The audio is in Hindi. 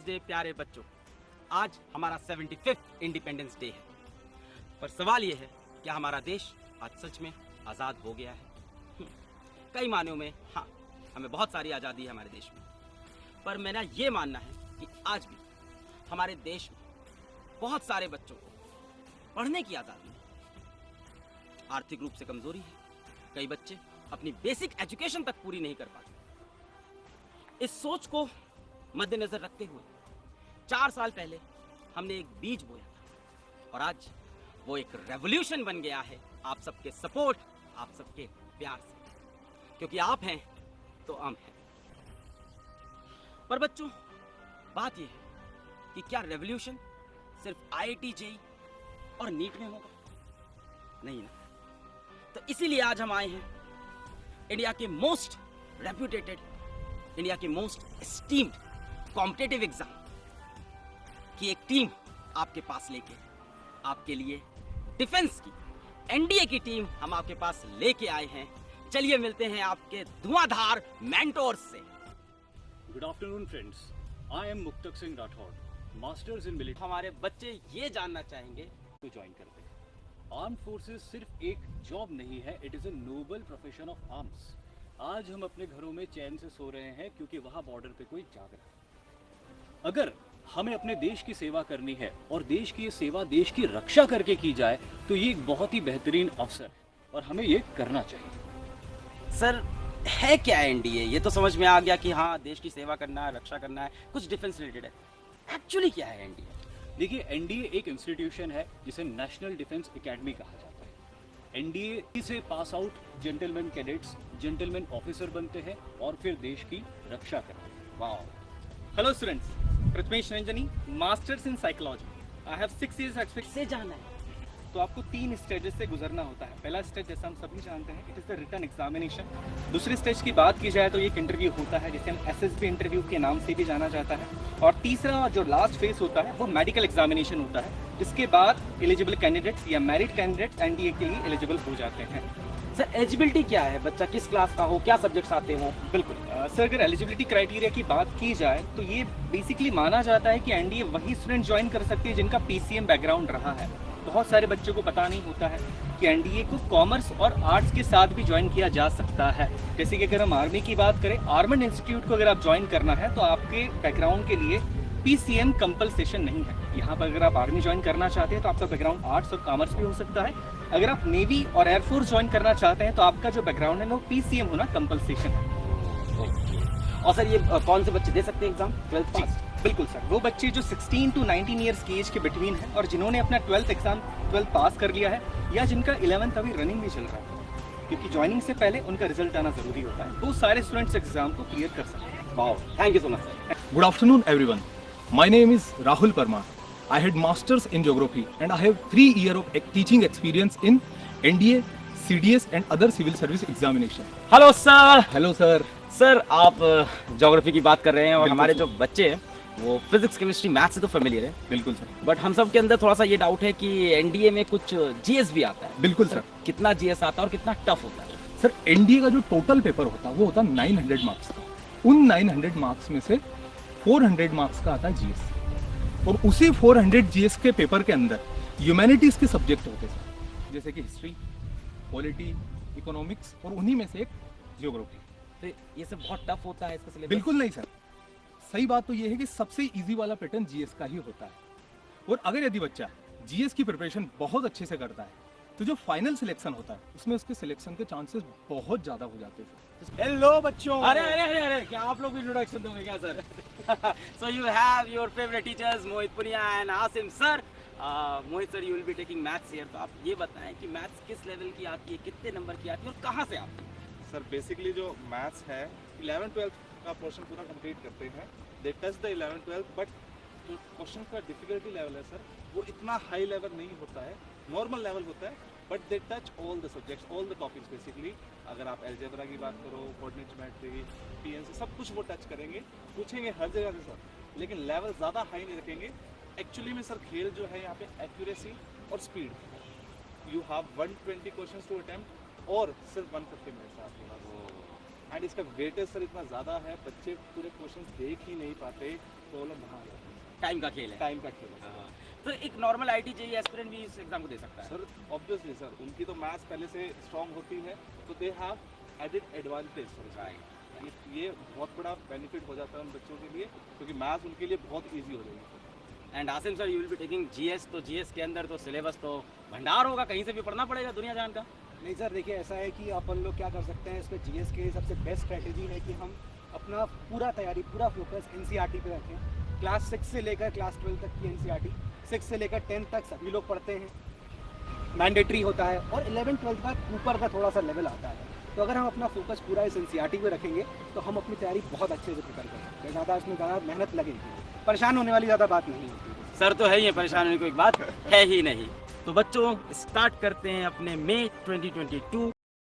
डे प्यारे बच्चों। आज हमारा 75th इंडिपेंडेंस डे है। पर सवाल ये है, क्या हमारा देश आज सच में आज़ाद हो गया है? कई मायनों में हाँ, हमें बहुत सारी आज़ादी है हमारे देश में। पर मेरा ये मानना है कि आज भी हमारे देश में बहुत सारे बच्चों को पढ़ने की आज़ादी है। आर्थिक रूप से कमजोरी है, कई बच्चे अपनी बेसिक एजुकेशन तक पूरी नहीं कर पाते। इस सोच को मद्देनजर रखते हुए 4 साल पहले हमने एक बीज बोया था और आज वो एक रेवोल्यूशन बन गया है, आप सबके सपोर्ट, आप सबके प्यार से, क्योंकि आप हैं तो हम हैं। पर बच्चों, बात यह है कि क्या रेवोल्यूशन सिर्फ IIT JEE और नीट में होगा? नहीं ना। तो इसीलिए आज हम आए हैं इंडिया के मोस्ट रेप्यूटेटेड, इंडिया के मोस्ट एस्टीम्ड कॉम्पिटिटिव एग्जाम की एक टीम आपके पास लेके, आपके लिए डिफेंस की NDA की टीम हम आपके पास लेके आए हैं। चलिए मिलते हैं आपके धुआंधार मेंटोर्स से। Good afternoon friends, I am Muktak Singh Rathore, masters in military. हमारे बच्चे ये जानना चाहेंगे तो ज्वाइन करते हैं। आर्म फोर्सेस सिर्फ एक जॉब नहीं है, it is a noble profession of arms. आज हम अपने घरों में चैन से सो रहे हैं क्योंकि वहाँ बॉर्डर पे कोई जाग रहा है। अगर हमें अपने देश की सेवा करनी है और देश की ये सेवा देश की रक्षा करके की जाए तो ये एक बहुत ही बेहतरीन अवसर है और हमें ये करना चाहिए। सर, है क्या NDA? ये तो समझ में आ गया कि हाँ, देश की सेवा करना है, रक्षा करना है, कुछ डिफेंस रिलेटेड है। एक्चुअली क्या है NDA? देखिए, NDA एक इंस्टीट्यूशन है जिसे नेशनल डिफेंस एकेडमी कहा जाता है। NDA से pass out gentleman cadets gentleman officer बनते हैं और फिर देश की रक्षा करते हैं। Wow. Hello students, Prathamesh Ranjani, masters in psychology. I have 6 years experience. से जाना है तो आपको 3 स्टेजेस से गुजरना होता है। पहला स्टेज जैसा हम सभी जानते हैं, it is the written examination. दूसरी स्टेज की बात की जाए तो ये एक इंटरव्यू होता है जिसे हम SSB इंटरव्यू के नाम से भी जाना जाता है। और तीसरा जो लास्ट फेज होता है वो मेडिकल एग्जामिनेशन होता है, जिसके बाद एलिजिबल कैंडिडेट्स या मैरिड कैंडिडेट्स NDA के लिए एलिजिबल हो जाते हैं। सर, एलिजिबिलिटी क्या है? बच्चा किस क्लास का हो, क्या सब्जेक्ट्स आते हो? बिल्कुल सर, अगर एलिजिबिलिटी क्राइटेरिया की बात की जाए तो ये बेसिकली माना जाता है कि NDA वही स्टूडेंट ज्वाइन कर सकते हैं जिनका PCM बैकग्राउंड रहा है। बहुत सारे बच्चों को पता नहीं होता है कि NDA को कॉमर्स और आर्ट्स के साथ भी ज्वाइन किया जा सकता है। जैसे कि अगर हम आर्मी की बात करें, आर्मड इंस्टीट्यूट को अगर आप ज्वाइन करना है तो आपके बैकग्राउंड के लिए PCM कंपल्सेशन नहीं है। यहाँ पर अगर आप आर्मी ज्वाइन करना चाहते हैं तो आपका बैकग्राउंड आर्ट्स और कॉमर्स भी हो सकता है। अगर आप नेवी और एयरफोर्स ज्वाइन करना चाहते हैं तो आपका जो बैकग्राउंड है वो PCM होना कंपल्सेशन है। और सर, ये कौन से बच्चे दे सकते हैं एग्जाम? 12th पास? बिल्कुल सर, वो बच्चे जो 16 to 19 ईयर्स की एज के बिटवीन है और जिन्होंने अपना 12th पास कर लिया है या जिनका 11th अभी रनिंग में चल रहा है, क्योंकि ज्वाइनिंग से पहले उनका रिजल्ट आना जरूरी होता है। वो सारे स्टूडेंट्स एग्जाम को क्लियर कर सकते हैं। Wow, thank you so much sir. Good afternoon, everyone. My name is Rahul Parmar. I had masters in geography and I have 3 years of teaching experience in NDA, CDS and other civil service examination. Hello sir. Hello, sir. Sir, आप ज्योग्राफी की बात कर रहे हैं और बिल्कुल हमारे सर। जो बच्चे हैं वो फिजिक्स, केमिस्ट्री, मैथ्स से तो फेमिलियर है, बिल्कुल सर। बट हम सब के अंदर थोड़ा सा ये डाउट है कि NDA में कुछ GS भी आता है। बिल्कुल सर। कितना GS आता है और कितना टफ होता है? सर, NDA का जो टोटल पेपर होता है वो होता है 900 मार्क्स का। उन 900 मार्क्स में से 400 मार्क्स का आता है GS और उसी 400 GS के पेपर के अंदर ह्यूमैनिटीज के सब्जेक्ट होते हैं, जैसे कि हिस्ट्री, पॉलिटी, इकोनॉमिक्स और उन्हीं में से एक जियोग्राफी। तो ये सब बहुत टफ होता है इसका सिलेबस? बिल्कुल नहीं सर, सही बात तो ये है कि सबसे इजी वाला पैटर्न GS का ही होता है। और अगर यदि बच्चा GS की प्रिपरेशन बहुत अच्छे से करता है तो जो फाइनल सिलेक्शन होता है उसमें उसके सिलेक्शन के चांसेस बहुत ज्यादा हो जाते हैं। हेलो बच्चों। अरे अरे अरे अरे, क्या आप लोग भी इंट्रोडक्शन दोगे क्या sir? So you have your favourite teachers Mohit Punia and Asim sir. Mohit sir, you will be taking maths here, तो आप ये बताएं कि मैथ्स किस लेवल की आती है, कितने नंबर की आती है और कहाँ से आती है? सर, बेसिकली जो मैथ्स है 11th-12th का पोर्शन पूरा कंप्लीट करते हैं। They touch the 11th-12th, but जो क्वेश्चन का डिफिकल्टी लेवल है सर वो इतना हाई लेवल नहीं होता है, नॉर्मल लेवल होता है, but they touch all the subjects, all the topics basically. अगर आप अलजेब्रा की बात करो, कोऑर्डिनेट ज्योमेट्री, PNC, सब कुछ वो टच करेंगे, पूछेंगे हर जगह से सर, लेकिन लेवल ज़्यादा हाई नहीं रखेंगे। एक्चुअली में सर खेल जो है यहाँ पे एक्यूरेसी और speed. You have 120 questions to attempt और सिर्फ 150 मिनट्स है आपके पास। एंड इसका वेटेज सर इतना ज़्यादा है, बच्चे पूरे क्वेश्चंस देख ही नहीं पाते। प्रॉब्लम वहाँ आ जाती है, टाइम का खेल है। टाइम का खेल है हाँ। तो एक नॉर्मल आईटी जेईई एस्पिरेंट भी इस एग्जाम को दे सकता है। सर। ऑब्वियसली सर, उनकी तो मैथ्स पहले से स्ट्रांग होती है, तो they have added advantage sir. ये बहुत बड़ा बेनिफिट हो जाता है उन बच्चों के लिए, क्योंकि मैथ्स उनके लिए बहुत ईजी हो जाएगी। And Asim sir, you will be taking GS, तो जीएस के अंदर तो सिलेबस तो भंडार होगा, कहीं से भी पढ़ना पड़ेगा दुनिया जान का। नहीं सर, देखिए ऐसा है कि अपन लोग क्या कर सकते हैं इसमें, जीएस के सबसे बेस्ट स्ट्रेटेजी है कि हम अपना पूरा तैयारी, पूरा फोकस एनसीईआरटी पे रखें। क्लास 6 से लेकर क्लास 12 तक की एनसीईआरटी, 6 से लेकर 10 तक सभी लोग पढ़ते हैं, मैंडेटरी होता है, और 11 12 का ऊपर का थोड़ा सा लेवल आता है। तो अगर हम अपना फोकस पूरा इस एनसीईआरटी पे रखेंगे तो हम अपनी तैयारी बहुत अच्छे से प्रिपेयर कर सकते हैं। ज़्यादा इसमें ज़्यादा मेहनत लगेगी, परेशान होने वाली ज़्यादा बात नहीं होती। सर तो है ही है, परेशान होने की कोई बात है ही नहीं। तो बच्चों, स्टार्ट करते हैं अपने मई 2022